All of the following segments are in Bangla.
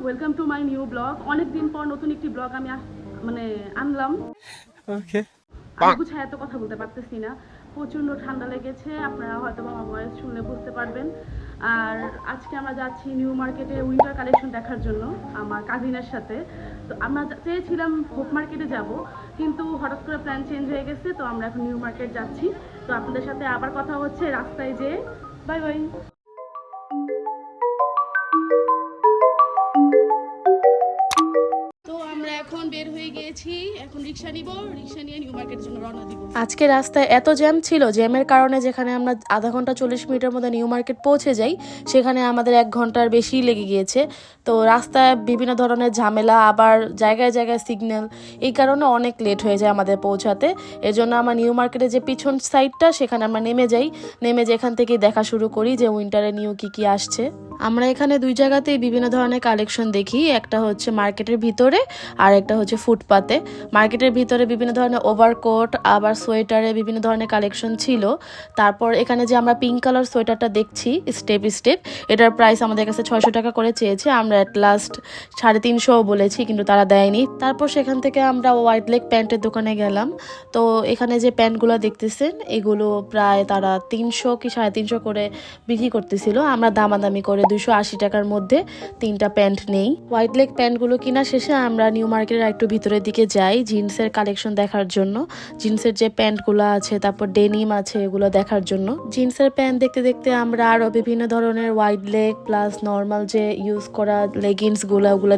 Welcome to my new blog. অনেক দিন পর নতুন একটি ব্লগ আমি আনলাম। ওকে আমি বুঝে এত কথা বলতে পারতেছি না, প্রচন্ড ঠান্ডা লেগেছে, আপনারা হয়তো আমার ভয়েস শুনলে বুঝতে পারবেন। আর আজকে আমরা যাচ্ছি নিউ মার্কেটে উইন্টার কালেকশন দেখার জন্য আমার কাজিনের সাথে। তো আমরা চেয়েছিলাম হোপ মার্কেটে যাব, কিন্তু হঠাৎ করে প্ল্যান চেঞ্জ হয়ে গেছে, তো আমরা এখন নিউ মার্কেট যাচ্ছি। তো আপনাদের সাথে আবার কথা হচ্ছে রাস্তায় যেয়ে। Bye bye. তো আমরা এখন বের হয়ে গিয়েছি, এখন রিক্সা নিব, রিক্সা নিয়ে নিউ মার্কেটের জন্য রওনা দিব। আজকে রাস্তায় এত জ্যাম ছিল, জ্যামের কারণে যেখানে আমরা আধা ঘন্টা 40 মিনিটের মধ্যে নিউ মার্কেট পৌঁছে যাই, সেখানে আমাদের 1 ঘন্টার বেশি লেগে গিয়েছে। তো রাস্তায় বিভিন্ন ধরনের ঝামেলা, আবার জায়গায় জায়গায় সিগন্যাল, এই কারণে অনেক লেট হয়ে যায় আমাদের পৌঁছাতে। এজন্য আমরা নিউ মার্কেটের যে পিছন সাইডটা, সেখানে আমরা নেমে যাই, নেমে যে এখান থেকে দেখা শুরু করি যে উইন্টারে নিউ কি আসছে। আমরা এখানে 2 জায়গাতেই বিভিন্ন ধরনের কালেকশন দেখি, একটা হচ্ছে মার্কেটের ভিতরে আর একটা হচ্ছে ফুটপাতে। মার্কেটের ভিতরে বিভিন্ন ধরনের ওভারকোট, আবার সোয়েটারে বিভিন্ন ধরনের কালেকশন ছিল। তারপর এখানে যে আমরা পিঙ্ক কালার সোয়েটারটা দেখছি স্টেপ স্টেপ, এটার প্রাইস আমাদের কাছে 600 টাকা করে চেয়েছে। আমরা অ্যাট লাস্ট 350 বলেছি, কিন্তু তারা দেয়নি। তারপর সেখান থেকে আমরা হোয়াইট লেগ প্যান্টের দোকানে গেলাম। তো এখানে যে প্যান্টগুলো দেখতেছেন, এগুলো প্রায় তারা 300 কি 350 করে বিক্রি করতেছিল। আমরা দামাদামি করে 280 টাকার মধ্যে 3টা প্যান্ট নেই। হোয়াইট লেগ প্যান্টগুলো কিনা শেষে আমরা নিউ মার্কেটের একটু ভিতরের দিকে যাই জিন্সের কালেকশন দেখার জন্য। জিন্সের যে প্যান্টগুলো আছে, তারপর ডেনিম আছে, এগুলো দেখার জন্য। জিন্সের প্যান্ট দেখতে দেখতে আমরা আরো বিভিন্ন ধরনের হোয়াইট লেগ প্লাস নর্মাল যে ইউজ করা লেগিংস ওগুলো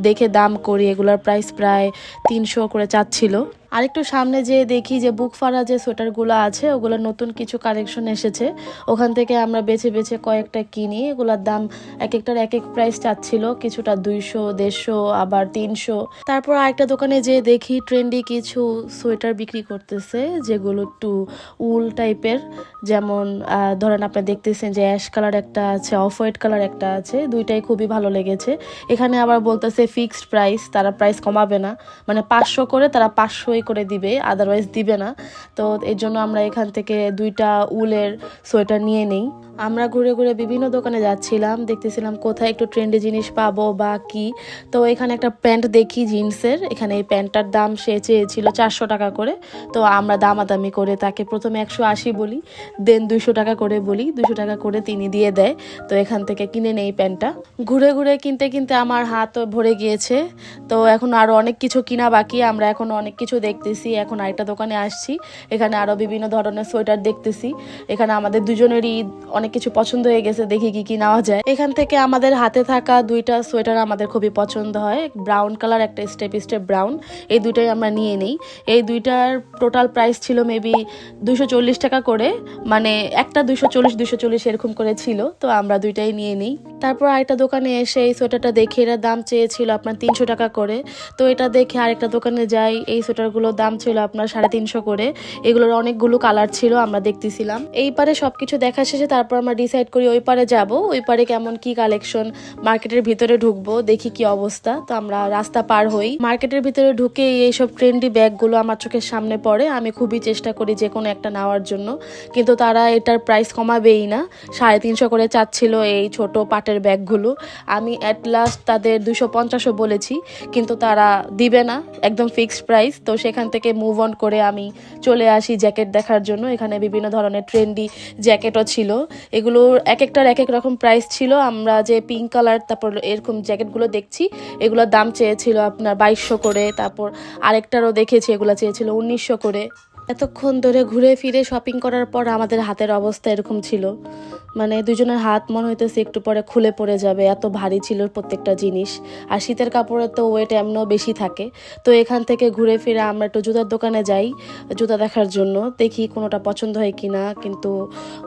দেখে দাম করি। এগুলোর প্রাইস প্রায় 300 করে চাচ্ছিল। আরেকটু সামনে যেয়ে দেখি যে বুকফারা যে সোয়েটারগুলো আছে, ওগুলো নতুন কিছু কালেকশন এসেছে। ওখান থেকে আমরা বেছে বেছে কয়েকটা কিনি। এগুলোর দাম এক একটার এক এক প্রাইস চাচ্ছিল, কিছুটা 200, 150, আবার 300। তারপর আরেকটা দোকানে যেয়ে দেখি ট্রেন্ডি কিছু সোয়েটার বিক্রি করতেছে, যেগুলো একটু উল টাইপের। যেমন ধরেন আপনারা দেখতেছেন যে অ্যাশ কালার একটা আছে, অফ হোয়াইট কালার একটা আছে, দুইটাই খুবই ভালো লেগেছে। এখানে আবার বলতেছে ফিক্সড প্রাইস, তারা প্রাইস কমাবে না, মানে 500 করে তারা 500 করে দিবে, আদারওয়াইজ দিবে না। তো এর জন্য আমরা এখান থেকে 2টা উলের সোয়েটার নিয়ে নেই। আমরা ঘুরে ঘুরে বিভিন্ন দোকানে যাচ্ছিলাম, দেখতেছিলাম কোথায় একটু ট্রেন্ডি জিনিস পাবো বা কি। তো এখানে একটা প্যান্ট দেখি জিন্সের, এখানে এই প্যান্টটার দাম সে চেয়েছিল 400 টাকা করে। তো আমরা দামাদামি করে তাকে প্রথমে 180 বলি, দেন 200 টাকা করে বলি, 200 টাকা করে তিনি দিয়ে দেয়। তো এখান থেকে কিনে নেই প্যান্টটা। ঘুরে ঘুরে কিনতে কিনতে আমার হাত ভরে গিয়েছে। তো এখন আরো অনেক কিছু কিনা বাকি, আমরা এখন অনেক কিছু দেখতেছি। এখন আরেকটা দোকানে আসছি, এখানে আরো বিভিন্ন ধরনের সোয়েটার দেখতেছি। এখানে আমাদের দুজনেরই অনেক কিছু পছন্দ হয়ে গেছে, দেখি কি নেওয়া যায়। এখান থেকে আমাদের হাতে থাকা 2টা সোয়েটার আমাদের খুবই পছন্দ হয়, ব্রাউন কালার, একটা স্টেপ স্টেপ ব্রাউন, এই 2টাই আমরা নিয়ে নিই। এই 2টার টোটাল প্রাইস ছিল মেবি 240 টাকা করে, মানে একটা 240 এরকম করে ছিল। তো আমরা 2টাই নিয়ে নিই। তারপর আরেকটা দোকানে এসে এই সোয়েটারটা দেখে, এর দাম চেয়েছিল আপনার 300 টাকা করে। তো এটা দেখে আরেকটা দোকানে যাই, এই সোয়েটারগুলোর দাম ছিল আপনার 350 করে। এগুলোর অনেকগুলো কালার ছিল, আমরা দেখতেছিলাম। এই পারে সবকিছু দেখা শেষে তারপর আমরা ডিসাইড করি ওই পারে যাব, ওই পারে কেমন কি কালেকশন, মার্কেটের ভিতরে ঢুকবো, দেখি কি অবস্থা। তো আমরা রাস্তা পার হই, মার্কেটের ভিতরে ঢুকে এইসব ট্রেন্ডি ব্যাগগুলো আমার চোখের সামনে পড়ে। আমি খুবই চেষ্টা করি যে কোনো একটা নেওয়ার জন্য, কিন্তু তারা এটার প্রাইস কমাবেই না, 350 করে চাচ্ছিল এই ছোট পাটের ব্যাগগুলো। আমি অ্যাট লাস্ট তাদের 250 বলেছি, কিন্তু তারা দিবে না, একদম ফিক্সড প্রাইস। তো সেখান থেকে মুভ অন করে আমি চলে আসি জ্যাকেট দেখার জন্য। এখানে বিভিন্ন ধরনের ট্রেন্ডি জ্যাকেটও ছিল, এগুলোর এক একটার এক এক রকম প্রাইস ছিল। আমরা যে পিঙ্ক কালার তারপর এরকম জ্যাকেটগুলো দেখছি, এগুলোর দাম চেয়েছিল আপনার 2200 করে। তারপর আরেকটারও দেখেছি, এগুলো চেয়েছিল 1900 করে। এতক্ষণ ধরে ঘুরে ফিরে শপিং করার পর আমাদের হাতের অবস্থা এরকম ছিল, মানে দুজনের হাত মনে হইতেছে একটু পরে খুলে পড়ে যাবে, এত ভারী ছিল প্রত্যেকটা জিনিস। আর শীতের কাপড়ের তো ওয়েট এমনও বেশি থাকে। তো এখান থেকে ঘুরে ফিরে আমরা একটু জুতার দোকানে যাই জুতা দেখার জন্য, দেখি কোনোটা পছন্দ হয় কিনা, কিন্তু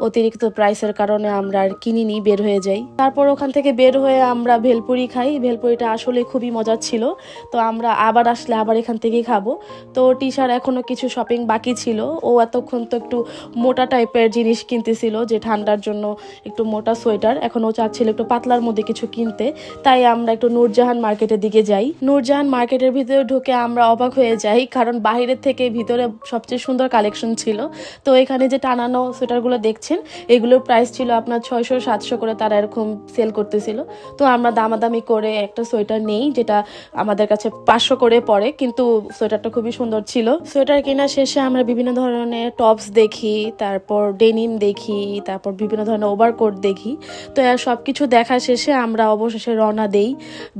অতিরিক্ত প্রাইসের কারণে আমরা আর কিনিনি, বের হয়ে যাই। তারপর ওখান থেকে বের হয়ে আমরা ভেলপুরি খাই, ভেলপুরিটা আসলে খুবই মজার ছিল। তো আমরা আবার আসলে আবার এখান থেকেই খাবো। তো টিশার এখনো কিছু শপিং বাকি ছিল। ও এতক্ষণ তো একটু মোটা টাইপের জিনিস কিনতেছিল, যে ঠান্ডার জন্য একটু মোটা সোয়েটার। এখন ও চাচ্ছিল একটু পাতলার মধ্যে কিছু কিনতে, তাই আমরা একটু নূরজাহান মার্কেটের দিকে যাই। নূরজাহান মার্কেটের ভিতরে ঢুকে আমরা অবাক হয়ে যাই, কারণ বাইরের থেকে ভিতরে সবচেয়ে সুন্দর কালেকশন ছিল। তো এখানে যে টানানো সোয়েটারগুলো দেখছেন, এগুলোর প্রাইস ছিল আপনার 600-700 করে তারা এরকম সেল করতেছিল। তো আমরা দামাদামি করে একটা সোয়েটার নেই, যেটা আমাদের কাছে 500 করে পড়ে, কিন্তু সোয়েটারটা খুবই সুন্দর ছিল। সোয়েটার কেনা শেষে আমরা বিভিন্ন ধরনের টপস দেখি, তারপর ডেনিম দেখি, তারপর বিভিন্ন ধরনের ওভারকোট দেখি। তো সব কিছু দেখা শেষে আমরা অবশেষে রওনা দেই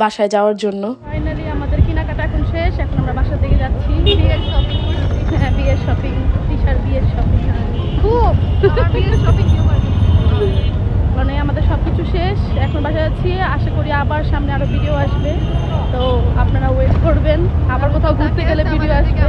বাসায় যাওয়ার জন্য। ফাইনালি আমাদের কেনাকাটা এখন শেষ, এখন আমরা বাসার দিকে যাচ্ছি। বিয়ের শপিং, হ্যাঁ বিয়ের শপিং, তিশার বিয়ের শপিং, খুব বিয়ের শপিং মানে আমাদের সবকিছু শেষ, এখন বাসায় যাচ্ছি। আশা করি আবার সামনে আরো ভিডিও আসবে, তো আপনারা ওয়েট করবেন। আবার কোথাও ঘুরতে গেলে ভিডিও আসবে।